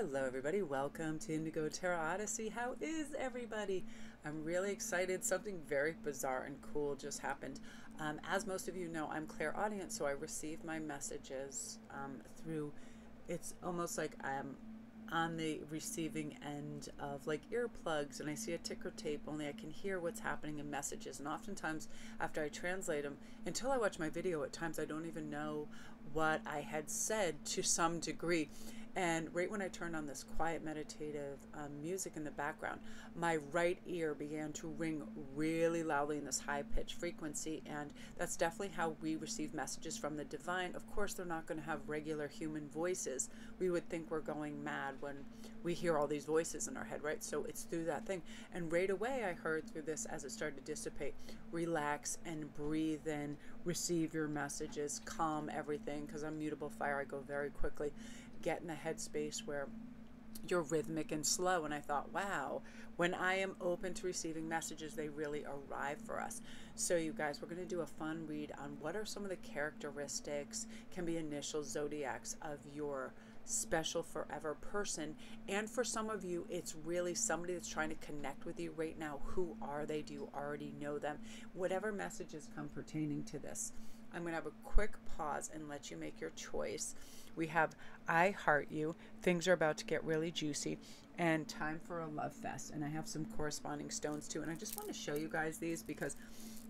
Hello everybody, welcome to Indigo Tarot Odyssey. How is everybody? I'm really excited. Something very bizarre and cool just happened. As most of you know, I'm clairaudient, so I receive my messages through, it's almost like I'm on the receiving end of like earplugs, and I see a ticker tape, only I can hear what's happening in messages. And oftentimes after I translate them, until I watch my video, at times I don't even know what I had said to some degree. And right when I turned on this quiet meditative music in the background, my right ear began to ring really loudly in this high-pitched frequency, and that's definitely how we receive messages from the divine. Of course, they're not going to have regular human voices. We would think we're going mad when we hear all these voices in our head, right? So it's through that thing. And right away I heard through this, as it started to dissipate, relax and breathe in, receive your messages, calm everything, because I'm mutable fire, I go very quickly. Get in the headspace where you're rhythmic and slow. And I thought, wow, when I am open to receiving messages, they really arrive for us. So you guys, we're going to do a fun read on what are some of the characteristics, can be initials, zodiacs, of your special forever person. And for some of you, it's really somebody that's trying to connect with you right now. Who are they? Do you already know them? Whatever messages come pertaining to this, I'm going to have a quick pause and let you make your choice. We have I Heart You, things are about to get really juicy, and Time for a Love Fest. And I have some corresponding stones too. And I just want to show you guys these because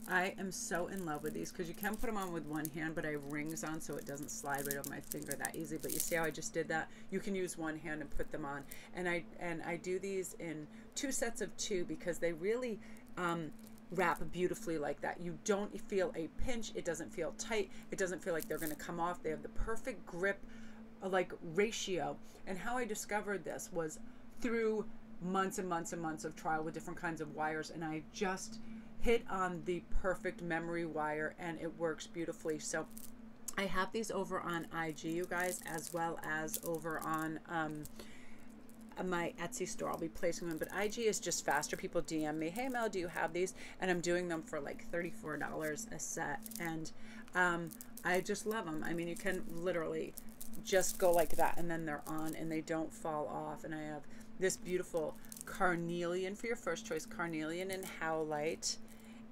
I am so in love with these, because you can put them on with one hand, but I have rings on so it doesn't slide right over my finger that easy. But you see how I just did that? You can use one hand and put them on. And I do these in 2 sets of 2 because they really wrap beautifully like that. You don't feel a pinch. It doesn't feel tight. It doesn't feel like they're going to come off. They have the perfect grip, like ratio. And how I discovered this was through months and months and months of trial with different kinds of wires, and I just hit on the perfect memory wire, and it works beautifully. So I have these over on IG, you guys, as well as over on my Etsy store. I'll be placing them, but IG is just faster. People DM me, hey Mel, do you have these? And I'm doing them for like $34 a set, and I just love them. I mean, you can literally just go like that and then they're on and they don't fall off. And I have this beautiful carnelian for your first choice, carnelian and howlite.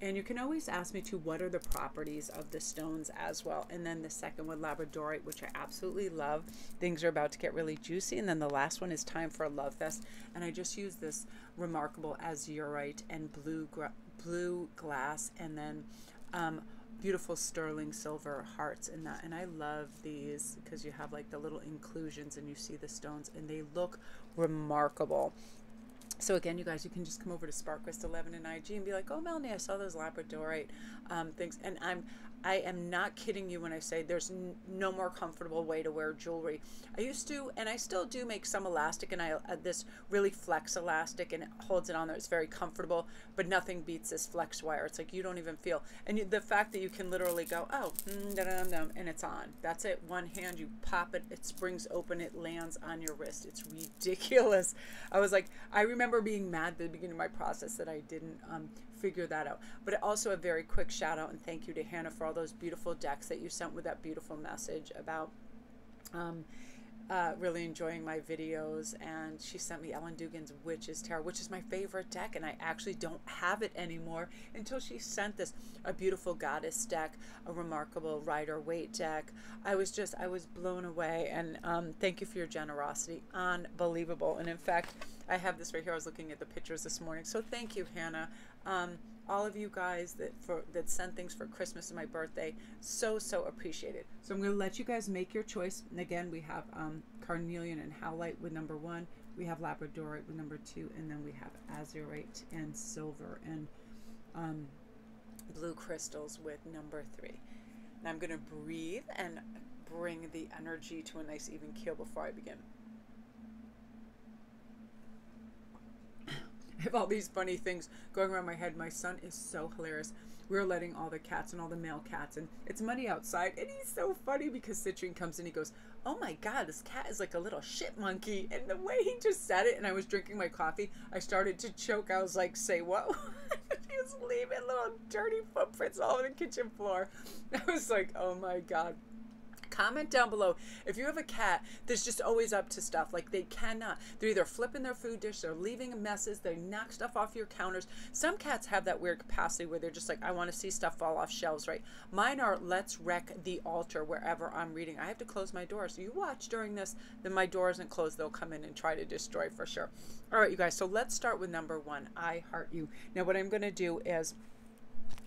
And you can always ask me to what are the properties of the stones as well. And then the second one, labradorite, which I absolutely love. Things are about to get really juicy. And then the last one is Time for a Love Fest. And I just use this remarkable azurite and blue glass, and then beautiful sterling silver hearts in that. And I love these because you have like the little inclusions and you see the stones and they look remarkable. So again, you guys, you can just come over to SparKrist 11 in IG and be like, oh, Melanie, I saw those labradorite things. And I am not kidding you when I say there's no more comfortable way to wear jewelry. I used to, and I still do, make some elastic, and I this really flex elastic, and it holds it on there. It's very comfortable, but nothing beats this flex wire. It's like you don't even feel. And the fact that you can literally go, oh, and it's on. That's it. One hand, you pop it, it springs open, it lands on your wrist. It's ridiculous. I was like, I remember being mad at the beginning of my process that I didn't figure that out. But also a very quick shout out and thank you to Hannah for all those beautiful decks that you sent with that beautiful message about really enjoying my videos. And she sent me Ellen Dugan's Witch's Tarot, which is my favorite deck, and I actually don't have it anymore until she sent this, a beautiful goddess deck, a remarkable Rider-Waite deck. I was blown away, and thank you for your generosity. Unbelievable. And in fact, I have this right here. I was looking at the pictures this morning. So thank you, Hannah. All of you guys that send things for Christmas and my birthday, so appreciated. So I'm going to let you guys make your choice. And again, we have carnelian and howlite with number 1. We have labradorite with number 2, and then we have azurite and silver and blue crystals with number 3. Now I'm going to breathe and bring the energy to a nice even keel before I begin. I have all these funny things going around my head. My son is so hilarious. We're letting all the cats and all the male cats, and it's muddy outside, and he's so funny because Citrine comes in, he goes, oh my God, this cat is like a little shit monkey. And the way he just said it, and I was drinking my coffee, I started to choke. I was like, say what? He was leaving little dirty footprints all over the kitchen floor. I was like, oh my God. Comment down below if you have a cat that's just always up to stuff. Like they cannot. They're either flipping their food dish, they're leaving messes, they knock stuff off your counters. Some cats have that weird capacity where they're just like, I want to see stuff fall off shelves, right? Mine are, let's wreck the altar wherever I'm reading. I have to close my door. So you watch during this, then my door isn't closed. They'll come in and try to destroy for sure. All right, you guys. So let's start with number one. I heart you. Now what I'm going to do is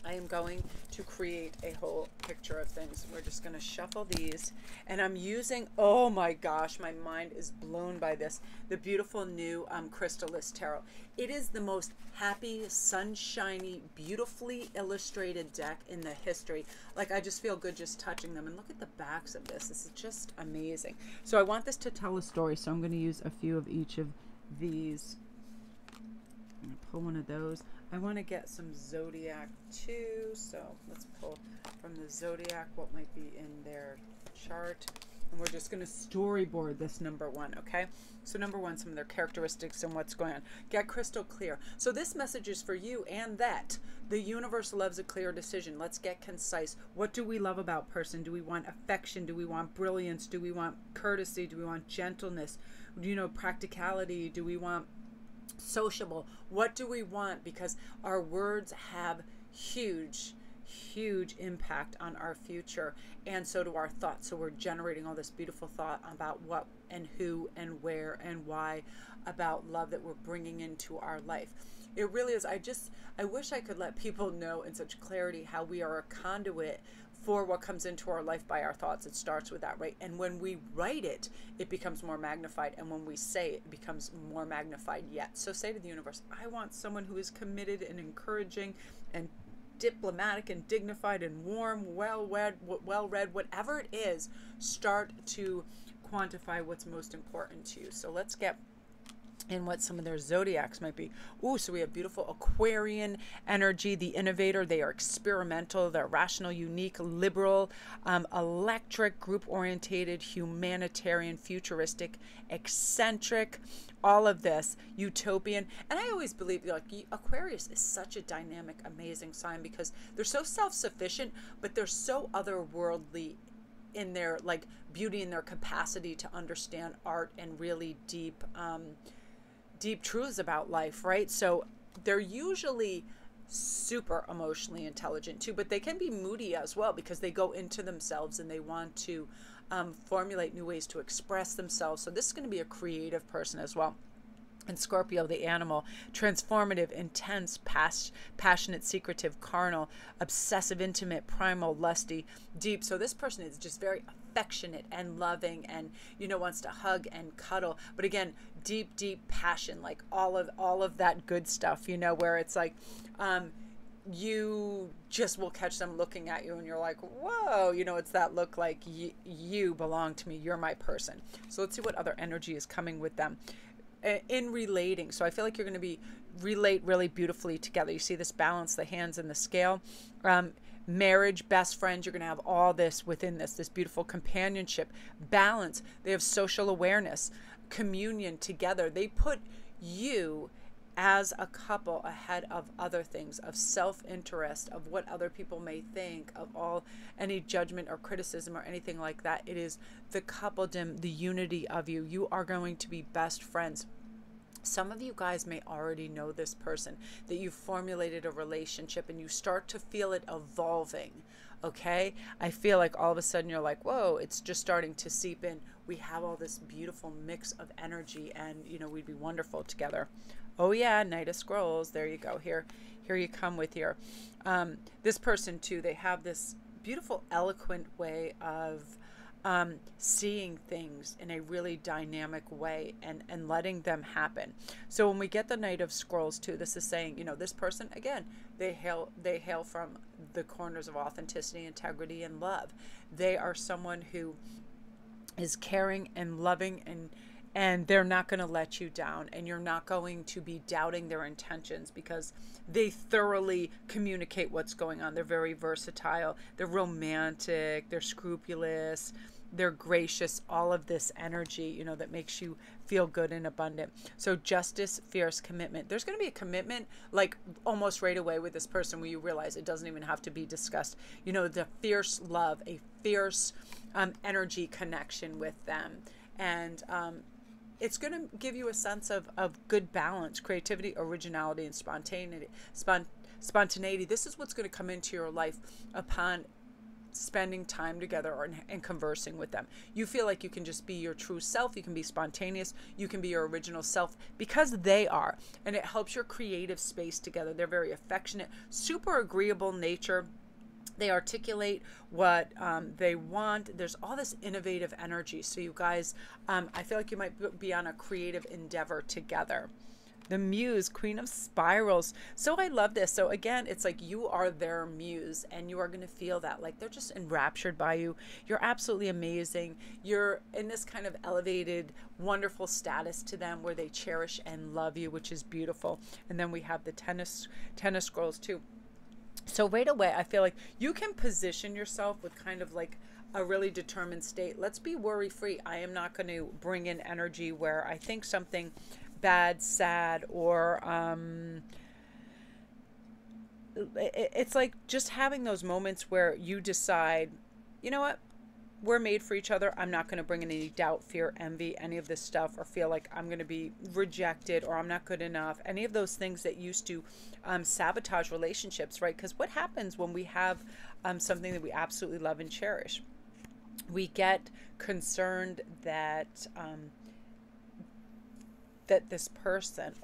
I am going to create a whole picture of things. We're just going to shuffle these, and I'm using, oh my gosh, my mind is blown by this, the beautiful new Crystalist Tarot. It is the most happy, sunshiny, beautifully illustrated deck in the history. Like, I just feel good just touching them. And look at the backs of this. This is just amazing. So I want this to tell a story, so I'm going to use a few of each of these. I'm going to pull one of those. I want to get some zodiac too, so let's pull from the zodiac what might be in their chart, and we're just going to storyboard this number one. Okay, so number one, some of their characteristics and what's going on. Get crystal clear. So this message is for you, and that the universe loves a clear decision. Let's get concise. What do we love about person? Do we want affection? Do we want brilliance? Do we want courtesy? Do we want gentleness? You know, practicality? Do we want sociable? What do we want? Because our words have huge impact on our future, and so do our thoughts. So we're generating all this beautiful thought about what and who and where and why about love that we're bringing into our life. It really is. I wish I could let people know in such clarity how we are a conduit for what comes into our life by our thoughts. It starts with that, right? And when we write it, it becomes more magnified. And when we say it, it becomes more magnified yet. So say to the universe, I want someone who is committed and encouraging and diplomatic and dignified and warm, well-read, whatever it is, start to quantify what's most important to you. So let's get and what some of their zodiacs might be. Ooh, so we have beautiful Aquarian energy, the innovator. They are experimental, they're rational, unique, liberal, electric, group-orientated, humanitarian, futuristic, eccentric, all of this, utopian. And I always believe, like, Aquarius is such a dynamic, amazing sign because they're so self-sufficient, but they're so otherworldly in their, like, beauty and their capacity to understand art and really deep truths about life, right? So they're usually super emotionally intelligent too, but they can be moody as well because they go into themselves and they want to formulate new ways to express themselves. So this is going to be a creative person as well. And Scorpio, the animal, transformative, intense, passionate, secretive, carnal, obsessive, intimate, primal, lusty, deep. So this person is just very affectionate and loving and, you know, wants to hug and cuddle. But again, deep passion, like all of that good stuff, you know, where it's like, you just will catch them looking at you and you're like, whoa, you know, it's that look like you belong to me. You're my person. So let's see what other energy is coming with them. In relating, so I feel like you're going to relate really beautifully together. You see this balance, the hands and the scale. Marriage, best friends, you're going to have all this within this beautiful companionship, balance. They have social awareness, communion together. They put you as a couple ahead of other things, of self-interest, of what other people may think, of any judgment or criticism or anything like that. It is the coupledom, the unity of you. You are going to be best friends. Some of you guys may already know this person, that you've formulated a relationship and you start to feel it evolving, okay? I feel like all of a sudden you're like, whoa, it's just starting to seep in. We have all this beautiful mix of energy and, you know, we'd be wonderful together. Oh yeah, Knight of Scrolls. There you go. Here you come with your, this person too, they have this beautiful, eloquent way of seeing things in a really dynamic way and letting them happen. So when we get the Knight of Scrolls too, this is saying, you know, this person, again, they hail from the corners of authenticity, integrity, and love. They are someone who is caring and loving, and they're not going to let you down, and you're not going to be doubting their intentions because they thoroughly communicate what's going on. They're very versatile. They're romantic. They're scrupulous. they're gracious, all of this energy, you know, that makes you feel good and abundant. So justice, fierce, commitment. There's going to be a commitment like almost right away with this person where you realize it doesn't even have to be discussed. You know, the fierce love, a fierce energy connection with them. And it's going to give you a sense of good balance, creativity, originality, and spontaneity. Spontaneity. This is what's going to come into your life upon spending time together and conversing with them. You feel like you can just be your true self. You can be spontaneous. You can be your original self because they are. And it helps your creative space together. They're very affectionate, super agreeable nature. They articulate what they want. There's all this innovative energy. So you guys, I feel like you might be on a creative endeavor together. The muse, queen of spirals. So I love this. So again, it's like you are their muse and you are going to feel that like they're just enraptured by you. You're absolutely amazing. You're in this kind of elevated, wonderful status to them where they cherish and love you, which is beautiful. And then we have the tennis scrolls too. So right away, I feel like you can position yourself with kind of like a really determined state. Let's be worry-free. I am not going to bring in energy where I think something bad, sad, or it's like just having those moments where you decide, you know what, we're made for each other. I'm not going to bring in any doubt, fear, envy, any of this stuff, or feel like I'm going to be rejected or I'm not good enough. Any of those things that used to sabotage relationships, right? Because what happens when we have something that we absolutely love and cherish? We get concerned that that this person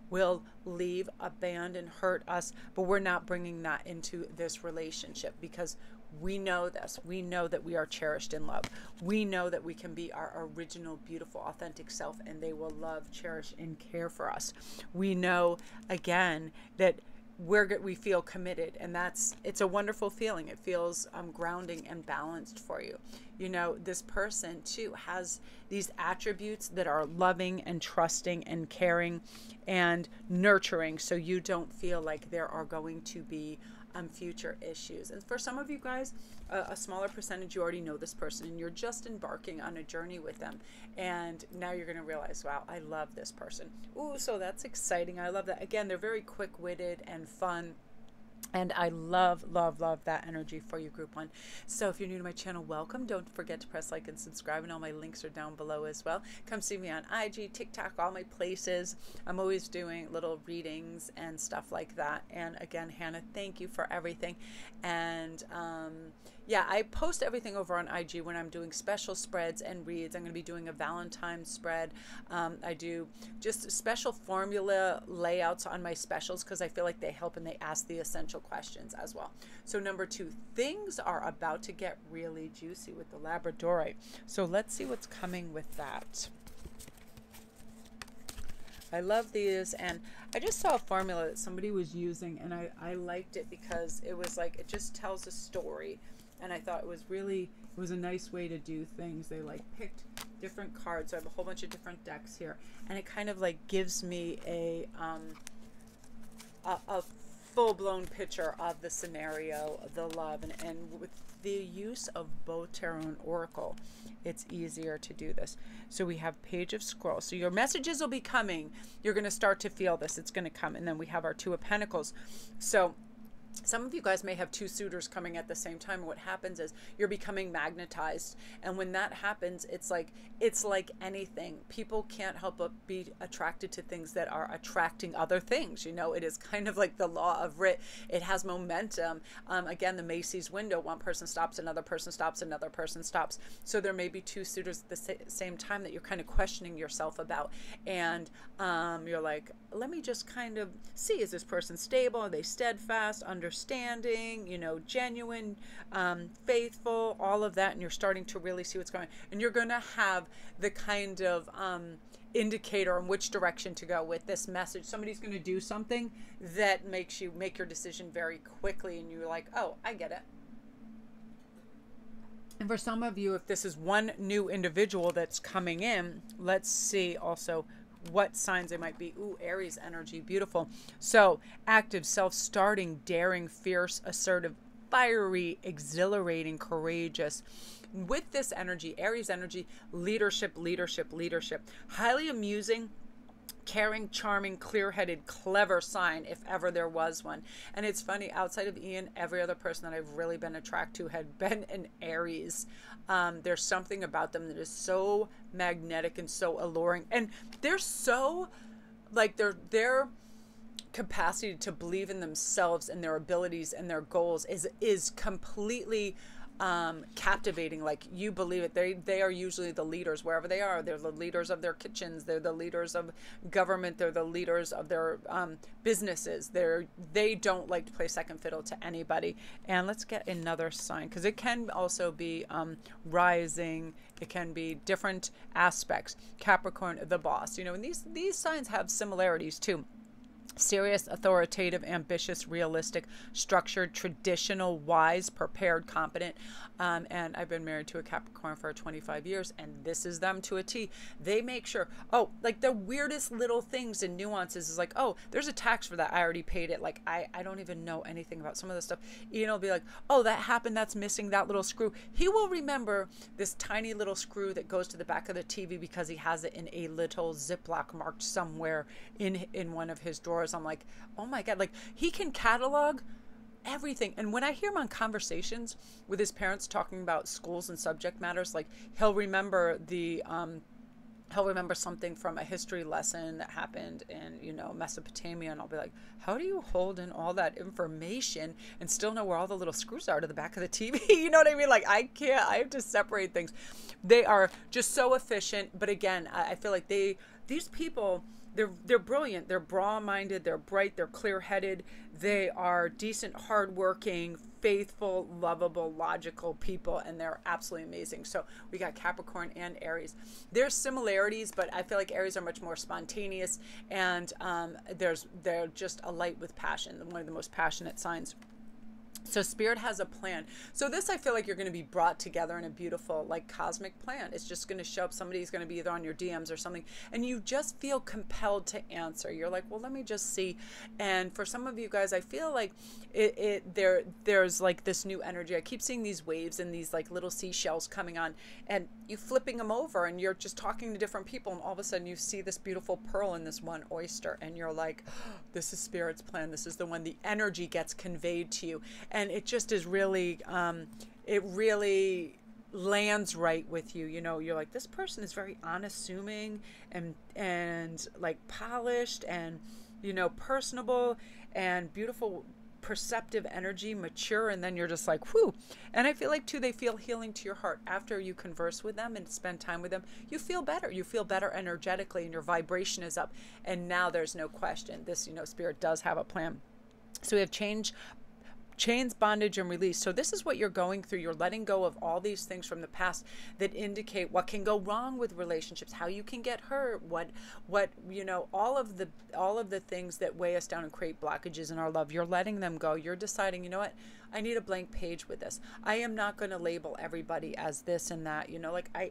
will leave, abandon, hurt us, but we're not bringing that into this relationship because we know this. We know that we are cherished in love. We know that we can be our original, beautiful, authentic self, and they will love, cherish, and care for us. We know, again, that we feel committed, and it's a wonderful feeling. It feels grounding and balanced for you. You know, this person too has these attributes that are loving and trusting and caring and nurturing, so you don't feel like there are going to be future issues. And for some of you guys, a smaller percentage, you already know this person and you're just embarking on a journey with them, and now you're going to realize, wow, I love this person. Ooh, so that's exciting. I love that. Again, they're very quick-witted and fun. And I love, love, love that energy for you, group one. So if you're new to my channel, welcome. Don't forget to press like and subscribe, and all my links are down below as well. Come see me on IG, TikTok, all my places. I'm always doing little readings and stuff like that. And again, Hannah, thank you for everything. And yeah, I post everything over on IG when I'm doing special spreads and reads. I'm going to be doing a Valentine's spread. I do just special formula layouts on my specials because I feel like they help and they ask the essential questions as well. So number 2, things are about to get really juicy with the Labradorite. So let's see what's coming with that. I love these, and I just saw a formula that somebody was using, and I liked it because it was like, it just tells a story. And I thought it was a nice way to do things. They like picked different cards. So I have a whole bunch of different decks here, and it kind of like gives me a full-blown picture of the scenario, the love, and with the use of both tarot and oracle, it's easier to do this. So we have Page of Scrolls. So your messages will be coming. You're going to start to feel this. It's going to come. And then we have our Two of Pentacles. So some of you guys may have 2 suitors coming at the same time. What happens is you're becoming magnetized. And when that happens, it's like anything. People can't help but be attracted to things that are attracting other things. You know, it is kind of like the law of it has momentum. Again, the Macy's window, one person stops, another person stops, another person stops. So there may be 2 suitors at the same time that you're kind of questioning yourself about. And you're like, let me just kind of see, is this person stable? Are they steadfast, understanding, you know, genuine, faithful, all of that? And you're starting to really see what's going on. And you're going to have the kind of indicator on which direction to go with this message. Somebody's going to do something that makes you make your decision very quickly, and you're like, oh, I get it. And for some of you, if this is one new individual that's coming in, let's see also what signs they might be. Ooh, Aries energy, beautiful. So active, self-starting, daring, fierce, assertive, fiery, exhilarating, courageous. With this energy, Aries energy, leadership, leadership, leadership. Highly amusing, caring, charming, clear-headed, clever sign, if ever there was one. And it's funny, outside of Ian, every other person that I've really been attracted to had been an Aries. There's something about them that is so magnetic and so alluring. And they're so, like, their capacity to believe in themselves and their abilities and their goals is completely captivating. Like, you believe it. They are usually the leaders wherever they are. They're the leaders of their kitchens. They're the leaders of government. They're the leaders of their businesses. They don't like to play second fiddle to anybody. And let's get another sign, because it can also be rising. It can be different aspects. Capricorn, the boss. You know, and these signs have similarities too. Serious, authoritative, ambitious, realistic, structured, traditional, wise, prepared, competent. And I've been married to a Capricorn for 25 years, and this is them to a T. They make sure, oh, like the weirdest little things and nuances is like, oh, there's a tax for that. I already paid it. Like, I don't even know anything about some of this stuff. Ian will be like, oh, that happened. That's missing that little screw. He will remember this tiny little screw that goes to the back of the TV because he has it in a little Ziploc marked somewhere in one of his drawers. I'm like, oh my God, like he can catalog everything. And when I hear him on conversations with his parents talking about schools and subject matters, like he'll remember something from a history lesson that happened in, you know, Mesopotamia. And I'll be like, how do you hold in all that information and still know where all the little screws are to the back of the TV? You know what I mean? Like, I have to separate things. They are just so efficient. But again, I feel like these people, they're brilliant. They're broad-minded. They're bright. They're clear-headed. They are decent, hardworking, faithful, lovable, logical people, and they're absolutely amazing. So we got Capricorn and Aries. There's similarities, but I feel like Aries are much more spontaneous, and they're just alight with passion. One of the most passionate signs. So Spirit has a plan. So this, I feel like you're going to be brought together in a beautiful, like, cosmic plan. It's just going to show up. Somebody's going to be either on your DMs or something, and you just feel compelled to answer. You're like, well, let me just see. And for some of you guys, I feel like there's like this new energy. I keep seeing these waves and these like little seashells coming on, and you flipping them over, and you're just talking to different people, and all of a sudden you see this beautiful pearl in this one oyster, and you're like, oh, this is Spirit's plan. This is the one. The energy gets conveyed to you. And it just is really, it really lands right with you. You know, you're like, this person is very unassuming and like polished and, you know, personable and beautiful, perceptive energy, mature. And then you're just like, whew. And I feel like too, they feel healing to your heart after you converse with them and spend time with them. You feel better. You feel better energetically, and your vibration is up. And now there's no question. This, you know, Spirit does have a plan. So we have chains, bondage, and release. So this is what you're going through. You're letting go of all these things from the past that indicate what can go wrong with relationships, how you can get hurt, what you know, all of the things that weigh us down and create blockages in our love. You're letting them go. You're deciding, you know what? I need a blank page with this. I am not going to label everybody as this and that. You know, like I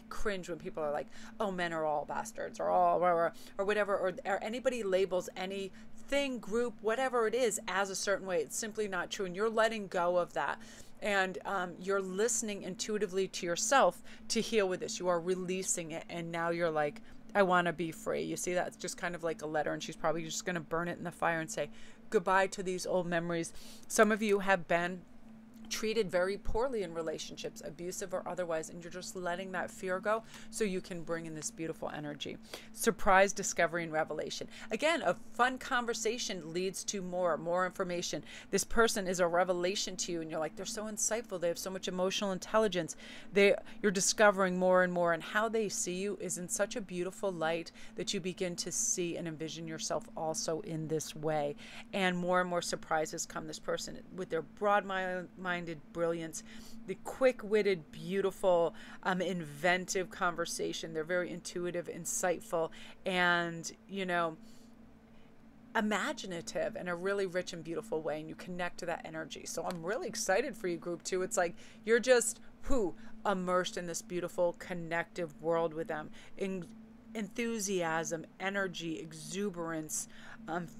cringe when people are like, oh, men are all bastards or all or whatever, or anybody labels any thing, group, whatever it is, as a certain way. It's simply not true. And you're letting go of that. And you're listening intuitively to yourself to heal with this. You are releasing it. And now you're like, I want to be free. You see, that's just kind of like a letter. And she's probably just going to burn it in the fire and say goodbye to these old memories. Some of you have been treated very poorly in relationships, abusive or otherwise, and you're just letting that fear go so you can bring in this beautiful energy. Surprise, discovery, and revelation. Again, a fun conversation leads to more information. This person is a revelation to you, and you're like, they're so insightful. They have so much emotional intelligence. You're discovering more and more, and how they see you is in such a beautiful light that you begin to see and envision yourself also in this way. And more surprises come. This person with their broad-minded brilliance, the quick-witted, beautiful, inventive conversation. They're very intuitive, insightful, and, you know, imaginative in a really rich and beautiful way, and you connect to that energy. So I'm really excited for you, group 2. It's like you're just immersed in this beautiful connective world with them. enthusiasm, energy, exuberance,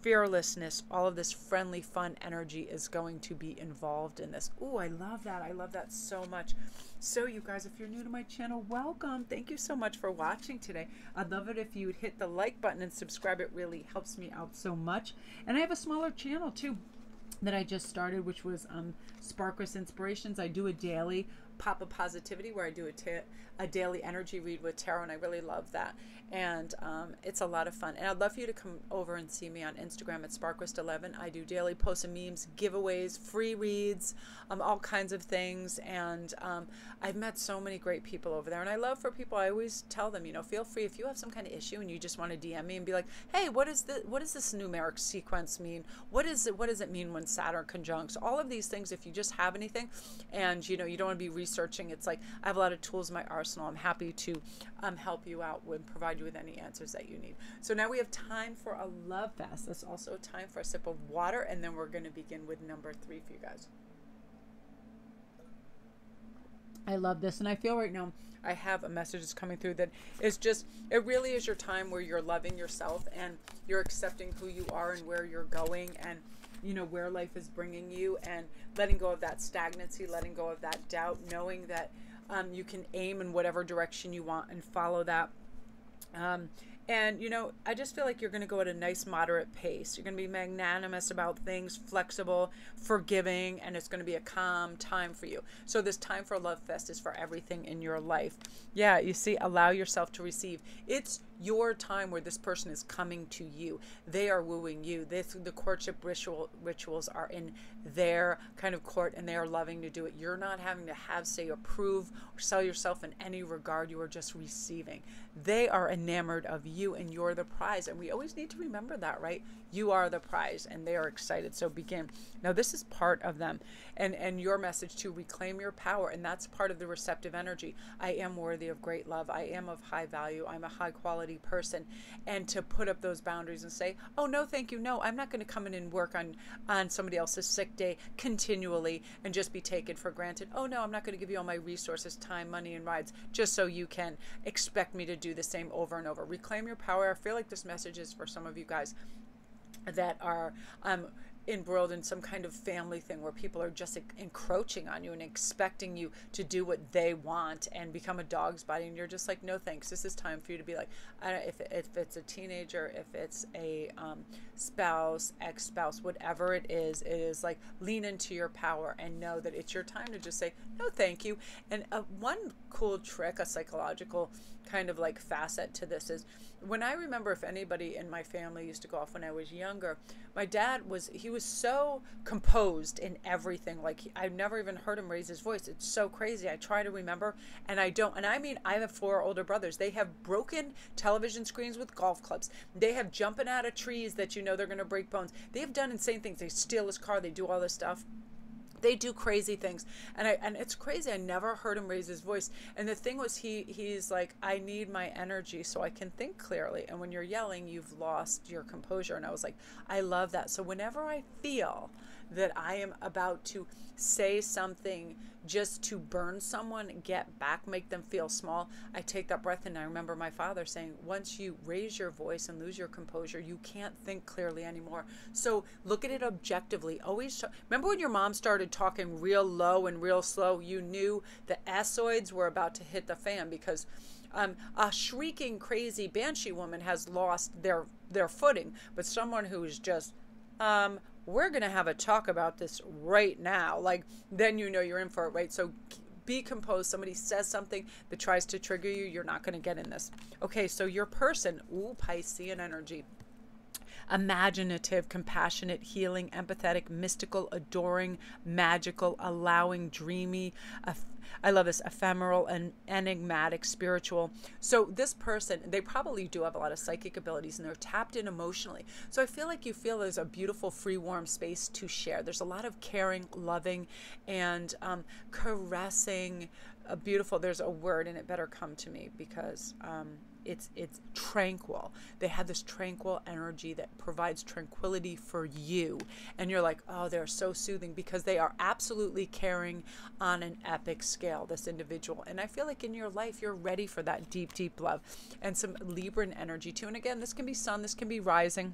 fearlessness, all of this friendly, fun energy is going to be involved in this. Oh, I love that. I love that so much. So you guys, if you're new to my channel, welcome. Thank you so much for watching today. I'd love it if you would hit the like button and subscribe. It really helps me out so much. And I have a smaller channel too that I just started, which was SparKrist Inspirations. I do a daily pop of positivity where I do a daily energy read with tarot, and I really love that. And it's a lot of fun. And I'd love for you to come over and see me on Instagram at SparKrist11. I do daily posts and memes, giveaways, free reads, all kinds of things. And I've met so many great people over there. And I love for people, I always tell them, you know, feel free if you have some kind of issue and you just want to DM me and be like, hey, what does this numeric sequence mean? What does it mean when Saturn conjuncts? All of these things, if you just have anything and you know you don't want to be researching, it's like I have a lot of tools in my arsenal. I'm happy to help you out and provide you with any answers that you need. So now we have time for a love fest. That's also time for a sip of water, and then we're going to begin with number 3 for you guys. I love this, and I feel right now I have a message that's coming through that is just, it really is your time where you're loving yourself and you're accepting who you are and where you're going, and you know where life is bringing you, and letting go of that stagnancy, letting go of that doubt, knowing that you can aim in whatever direction you want and follow that. And, you know, I just feel like you're going to go at a nice moderate pace. You're going to be magnanimous about things, flexible, forgiving, and it's going to be a calm time for you. So this time for Love Fest is for everything in your life. Yeah, you see, allow yourself to receive. It's your time where this person is coming to you. They are wooing you. The courtship rituals are in their kind of court, and they are loving to do it. You're not having to have, say, approve or sell yourself in any regard. You are just receiving. They are enamored of you, and you're the prize. And we always need to remember that, right? You are the prize, and they are excited. So begin. Now, this is part of them. And your message to reclaim your power, and that's part of the receptive energy. I am worthy of great love. I am of high value. I'm a high quality person. And to put up those boundaries and say, oh, no, thank you. No, I'm not going to come in and work on somebody else's sick day continually and just be taken for granted. Oh, no, I'm not going to give you all my resources, time, money, and rides just so you can expect me to do the same over and over. Reclaim your power. I feel like this message is for some of you guys that are embroiled in some kind of family thing where people are just encroaching on you and expecting you to do what they want and become a dog's body, and you're just like, no thanks. This is time for you to be like, if it's a teenager, if it's a spouse, ex-spouse, whatever it is like, lean into your power and know that it's your time to just say no thank you. And one cool trick, a psychological kind of like facet to this, is when I remember, if anybody in my family used to go off when I was younger, my dad was so composed in everything. Like, I've never even heard him raise his voice. It's so crazy. I try to remember and I don't. And I mean, I have 4 older brothers. They have broken television screens with golf clubs. They have jumping out of trees that you know they're going to break bones. They have done insane things. They steal his car. They do all this stuff. They do crazy things, and it's crazy. I never heard him raise his voice. And the thing was, he's like, I need my energy so I can think clearly. And when you're yelling, you've lost your composure. And I was like, I love that. So whenever I feel that I am about to say something just to burn someone, get back, make them feel small, I take that breath. And I remember my father saying, once you raise your voice and lose your composure, you can't think clearly anymore. So look at it objectively. Always remember when your mom started talking real low and real slow, you knew the S-oids were about to hit the fan, because a shrieking, crazy banshee woman has lost their footing. But someone who's just we're going to have a talk about this right now, like, then you know you're in for it, right? So be composed. Somebody says something that tries to trigger you, you're not going to get in this. Okay, so your person, Piscean energy. Imaginative, compassionate, healing, empathetic, mystical, adoring, magical, allowing, dreamy, I love this, ephemeral and enigmatic, spiritual. So this person, they probably do have a lot of psychic abilities, and they're tapped in emotionally. So I feel like you feel there's a beautiful, free, warm space to share. There's a lot of caring, loving, and caressing, a beautiful, there's a word and it better come to me because it's tranquil. They have this tranquil energy that provides tranquility for you. And you're like, oh, they're so soothing because they are absolutely caring on an epic scale, this individual. And I feel like in your life, you're ready for that deep, deep love and some Libran energy too. And again, this can be sun, this can be rising.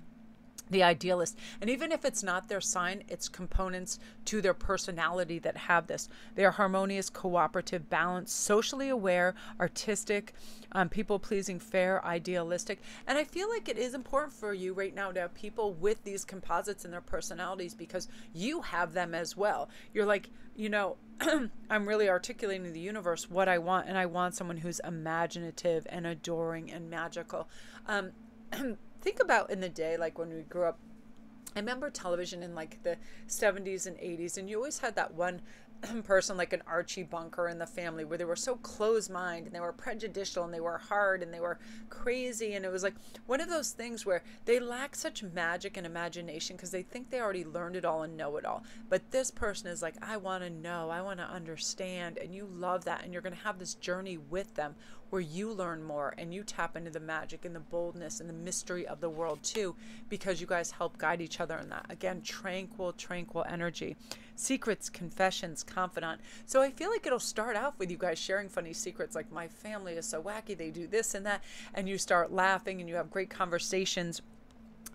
The idealist. And even if it's not their sign, it's components to their personality that have this. They are harmonious, cooperative, balanced, socially aware, artistic, people-pleasing, fair, idealistic. And I feel like it is important for you right now to have people with these composites in their personalities because you have them as well. You're like, you know, I'm really articulating to the universe what I want, and I want someone who's imaginative and adoring and magical. Think about in the day, like when we grew up, I remember television in like the 70s and 80s, and you always had that one person like an Archie Bunker in the family where they were so close-minded and they were prejudicial and they were hard and they were crazy, and it was like one of those things where they lack such magic and imagination because they think they already learned it all and know it all. But this person is like, I want to know, I want to understand, and you love that, and you're going to have this journey with them where you learn more and you tap into the magic and the boldness and the mystery of the world too, because you guys help guide each other in that. Again, tranquil energy. Secrets, confessions, confidant. So I feel like it'll start off with you guys sharing funny secrets, like my family is so wacky, they do this and that, and you start laughing and you have great conversations.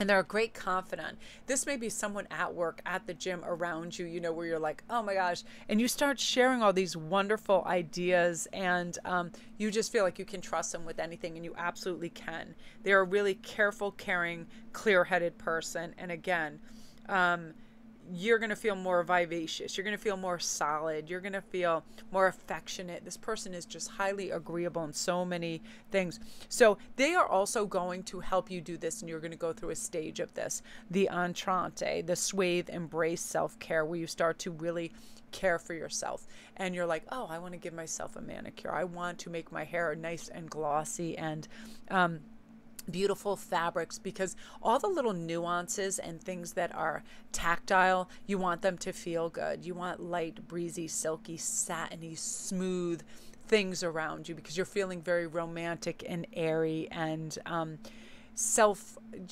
And they're a great confidant. This may be someone at work, at the gym, around you, you know, where you're like, oh my gosh. And you start sharing all these wonderful ideas, and you just feel like you can trust them with anything, and you absolutely can. They're a really careful, caring, clear-headed person. And again, you're going to feel more vivacious. You're going to feel more solid. You're going to feel more affectionate. This person is just highly agreeable in so many things. So they are also going to help you do this, and you're going to go through a stage of this. The entrante, the swathe, embrace self-care, where you start to really care for yourself. And you're like, oh, I want to give myself a manicure. I want to make my hair nice and glossy and beautiful fabrics, because all the little nuances and things that are tactile, you want them to feel good. You want light, breezy, silky, satiny, smooth things around you because you're feeling very romantic and airy and self-soothing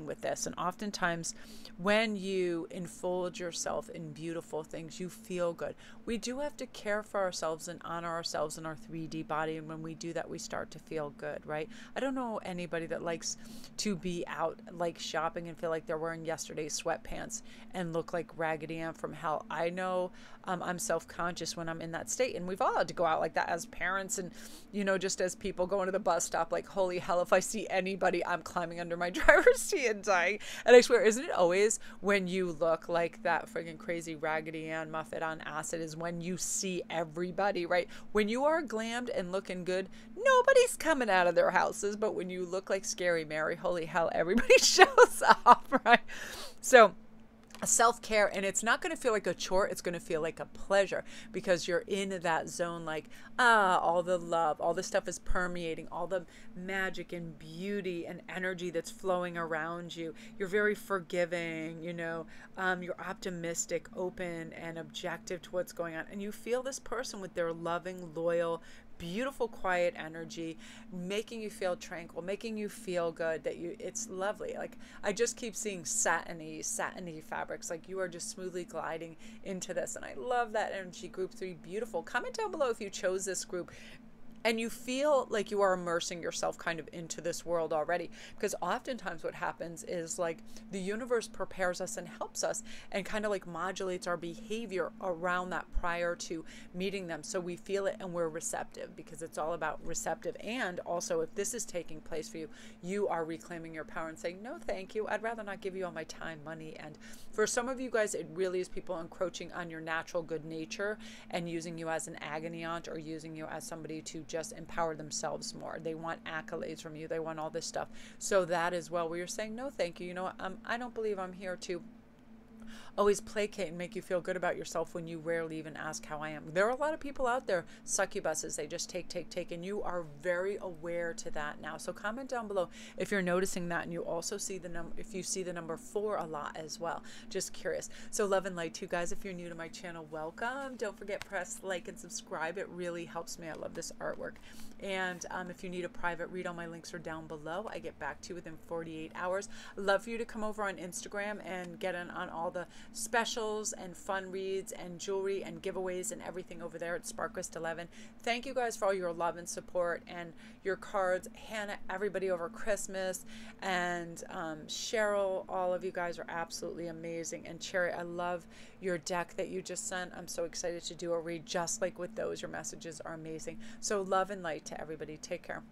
with this. And oftentimes when you enfold yourself in beautiful things, you feel good. We do have to care for ourselves and honor ourselves in our 3D body. And when we do that, we start to feel good, right? I don't know anybody that likes to be out like shopping and feel like they're wearing yesterday's sweatpants and look like Raggedy Ann from hell. I know I'm self-conscious when I'm in that state. And we've all had to go out like that as parents and, you know, just as people going to the bus stop, like, holy hell, if I see anybody, I'm climbing under my driver's seat and dying. And I swear, isn't it always when you look like that friggin' crazy Raggedy Ann Muffet on acid is when you see everybody, right? When you are glammed and looking good, nobody's coming out of their houses. But when you look like Scary Mary, holy hell, everybody shows up, right? So self-care, and it's not going to feel like a chore, it's going to feel like a pleasure because you're in that zone, like all the love, all the stuff is permeating, all the magic and beauty and energy that's flowing around you. You're very forgiving, you know, you're optimistic, open, and objective to what's going on, and you feel this person with their loving, loyal, beautiful, quiet energy, making you feel tranquil, making you feel good, that it's lovely. Like, I just keep seeing satiny fabrics, like you are just smoothly gliding into this. And I love that energy. Group 3, beautiful. Comment down below if you chose this group and you feel like you are immersing yourself kind of into this world already. Because oftentimes what happens is like the universe prepares us and helps us and kind of like modulates our behavior around that prior to meeting them. So we feel it and we're receptive, because it's all about receptive. And also, if this is taking place for you, you are reclaiming your power and saying, no, thank you. I'd rather not give you all my time, money. And for some of you guys, it really is people encroaching on your natural good nature and using you as an agony aunt or using you as somebody to just empower themselves more. They want accolades from you. They want all this stuff. So that as well, where you're saying, no, thank you. You know what? I don't believe I'm here to always placate and make you feel good about yourself when you rarely even ask how I am. There are a lot of people out there, succubuses, they just take, and you are very aware to that now. So comment down below if you're noticing that, and you also see the number, if you see the number 4 a lot as well. Just curious. So love and light to you guys. If you're new to my channel, welcome. Don't forget, press like and subscribe. It really helps me. I love this artwork. And if you need a private read, all my links are down below. I get back to you within 48 hours. Love for you to come over on Instagram and get in on all the specials and fun reads and jewelry and giveaways and everything over there at SparKrist11. Thank you guys for all your love and support and your cards. Hannah, everybody over Christmas, and Cheryl, all of you guys are absolutely amazing. And Cherry, I love your deck that you just sent. I'm so excited to do a read just like with those. Your messages are amazing. So love and light to everybody. Take care.